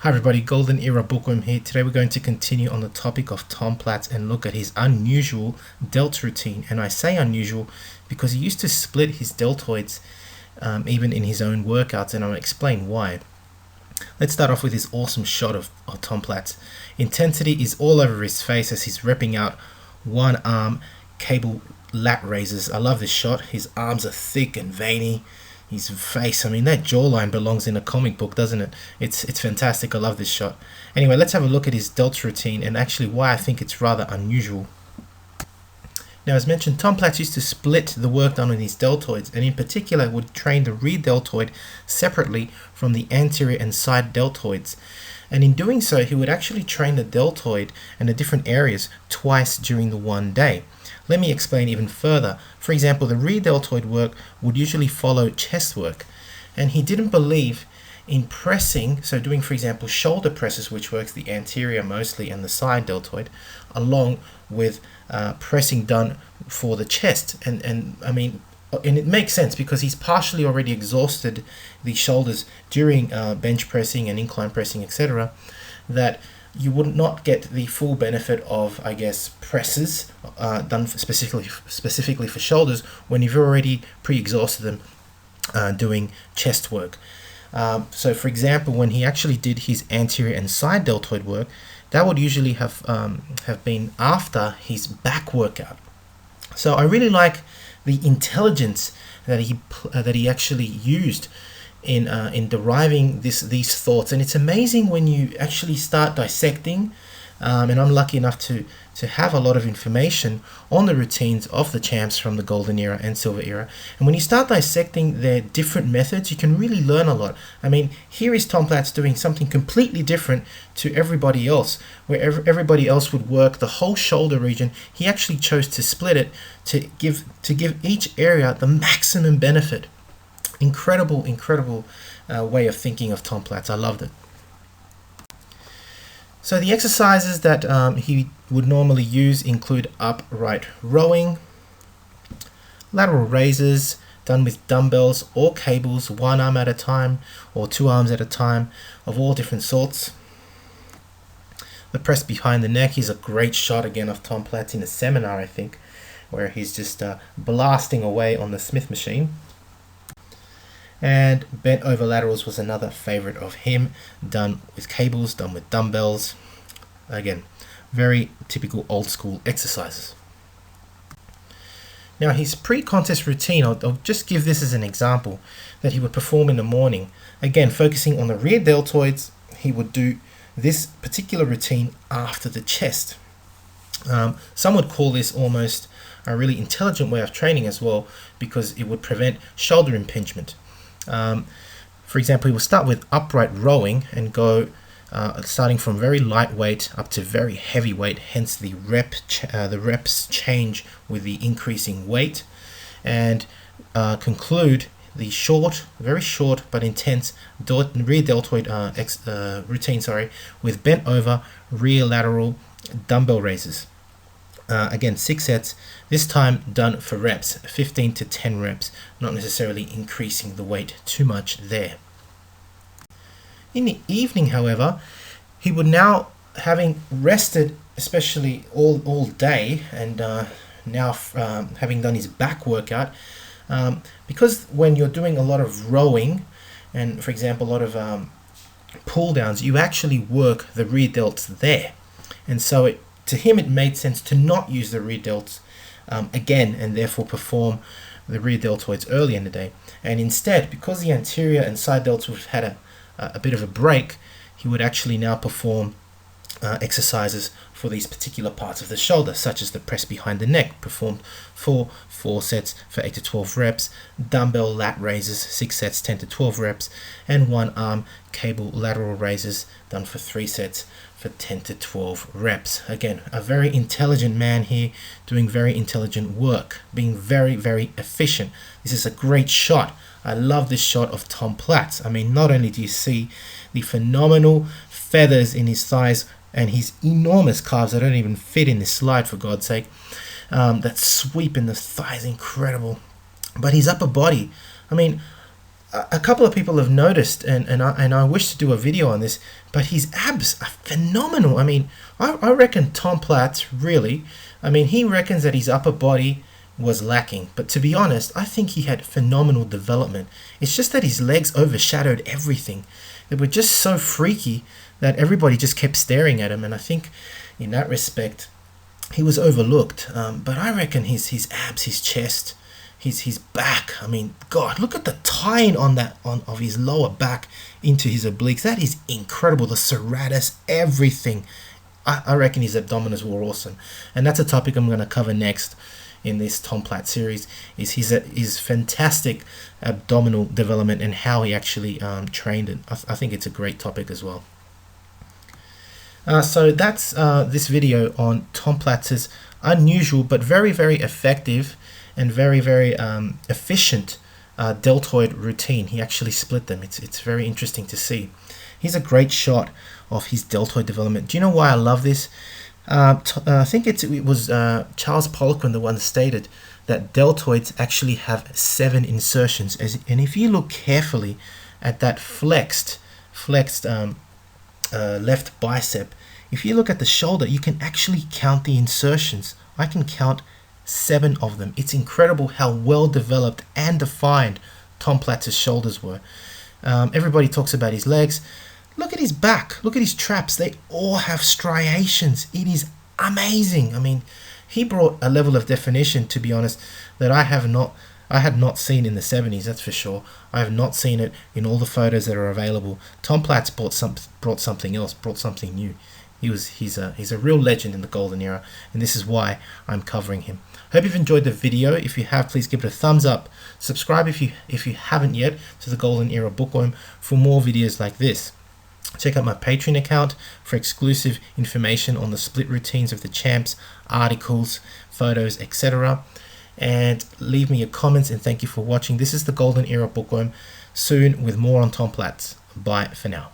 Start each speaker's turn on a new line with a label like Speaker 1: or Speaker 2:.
Speaker 1: Hi everybody, Golden Era Bookworm here. Today we're going to continue on the topic of Tom Platz and look at his unusual delts routine. And I say unusual because he used to split his deltoids even in his own workouts, and I'll explain why. Let's start off with this awesome shot of Tom Platz. Intensity is all over his face as he's repping out one arm cable lat raises. I love this shot. His arms are thick and veiny. His face, I mean, that jawline belongs in a comic book, doesn't it? It's fantastic. I love this shot. Anyway, let's have a look at his delts routine and actually why I think it's rather unusual. Now, as mentioned, Tom Platz used to split the work done on his deltoids, and in particular would train the rear deltoid separately from the anterior and side deltoids. And in doing so, he would actually train the deltoid and the different areas twice during the one day. Let me explain even further. For example, the rear deltoid work would usually follow chest work, and he didn't believe in pressing, so doing, for example, shoulder presses, which works the anterior mostly and the side deltoid, along with pressing done for the chest. And it makes sense because he's partially already exhausted the shoulders during bench pressing and incline pressing, etc., that you would not get the full benefit of, I guess, presses done specifically for shoulders when you've already pre-exhausted them doing chest work. So, for example, when he actually did his anterior and side deltoid work, that would usually have been after his back workout. So I really like the intelligence that he actually used in deriving these thoughts, and it's amazing when you actually start dissecting. And I'm lucky enough to have a lot of information on the routines of the champs from the Golden Era and Silver Era. And when you start dissecting their different methods, you can really learn a lot. I mean, here is Tom Platz doing something completely different to everybody else. Where everybody else would work the whole shoulder region, he actually chose to split it to give each area the maximum benefit. Incredible way of thinking of Tom Platz. I loved it. So the exercises that he would normally use include upright rowing, lateral raises done with dumbbells or cables, one arm at a time or two arms at a time, of all different sorts. The press behind the neck is a great shot again of Tom Platz in a seminar, I think, where he's just blasting away on the Smith machine. And bent over laterals was another favorite of him, done with cables, done with dumbbells. Again, very typical old school exercises. Now, his pre-contest routine, I'll just give this as an example, that he would perform in the morning. Again, focusing on the rear deltoids, he would do this particular routine after the chest. Some would call this almost a really intelligent way of training as well, because it would prevent shoulder impingement. For example, he will start with upright rowing and go starting from very lightweight up to very heavyweight, hence the reps change with the increasing weight, and conclude the very short but intense rear deltoid routine with bent over rear lateral dumbbell raises. Again, 6 sets, this time done for reps, 15 to 10 reps, not necessarily increasing the weight too much there. In the evening, however, he would now, having rested especially all day, and now having done his back workout, because when you're doing a lot of rowing and, for example, a lot of pull downs, you actually work the rear delts there, and so to him it made sense to not use the rear delts again, and therefore perform the rear deltoids early in the day, and instead, because the anterior and side delts would have had a bit of a break, he would actually now perform exercises for these particular parts of the shoulder, such as the press behind the neck, performed for 4 sets for 8 to 12 reps, dumbbell lat raises, 6 sets, 10 to 12 reps, and one arm cable lateral raises done for 3 sets for 10 to 12 reps. Again, a very intelligent man here, doing very intelligent work, being very efficient. This is a great shot. I love this shot of Tom Platz. I mean, not only do you see the phenomenal feathers in his thighs and his enormous calves that don't even fit in this slide, for God's sake, that sweep in the thighs, incredible, but his upper body, I mean, a couple of people have noticed, and I wish to do a video on this, but his abs are phenomenal. I mean, I reckon Tom Platz really, I mean, he reckons that his upper body was lacking, but to be honest, I think he had phenomenal development. It's just that his legs overshadowed everything. They were just so freaky that everybody just kept staring at him, and I think in that respect he was overlooked. But I reckon his abs, his chest, his back, I mean, God, look at the tying on of his lower back into his obliques. That is incredible. The serratus, everything. I reckon his abdominals were awesome, and that's a topic I'm going to cover next in this Tom Platz series, is his fantastic abdominal development and how he actually trained it. I think it's a great topic as well. So that's this video on Tom Platz's unusual but very, very effective and very, very efficient deltoid routine. He actually split them. It's very interesting to see. Here's a great shot of his deltoid development. Do you know why I love this? I think it was Charles Poliquin, the one stated that deltoids actually have 7 insertions. And if you look carefully at that flexed left bicep, if you look at the shoulder, you can actually count the insertions. I can count 7 of them. It's incredible how well developed and defined Tom Platz's shoulders were. Everybody talks about his legs. Look at his back. Look at his traps. They all have striations. It is amazing. I mean, he brought a level of definition, to be honest, that I had not seen in the 70s, that's for sure. I have not seen it in all the photos that are available. Tom Platz brought something else, brought something new. He's a real legend in the golden era, and this is why I'm covering him. Hope you've enjoyed the video. If you have, please give it a thumbs up. Subscribe if you haven't yet to the Golden Era Bookworm for more videos like this. Check out my Patreon account for exclusive information on the split routines of the champs, articles, photos, etc. And leave me your comments, and thank you for watching. This is the Golden Era Bookworm, soon with more on Tom Platz. Bye for now.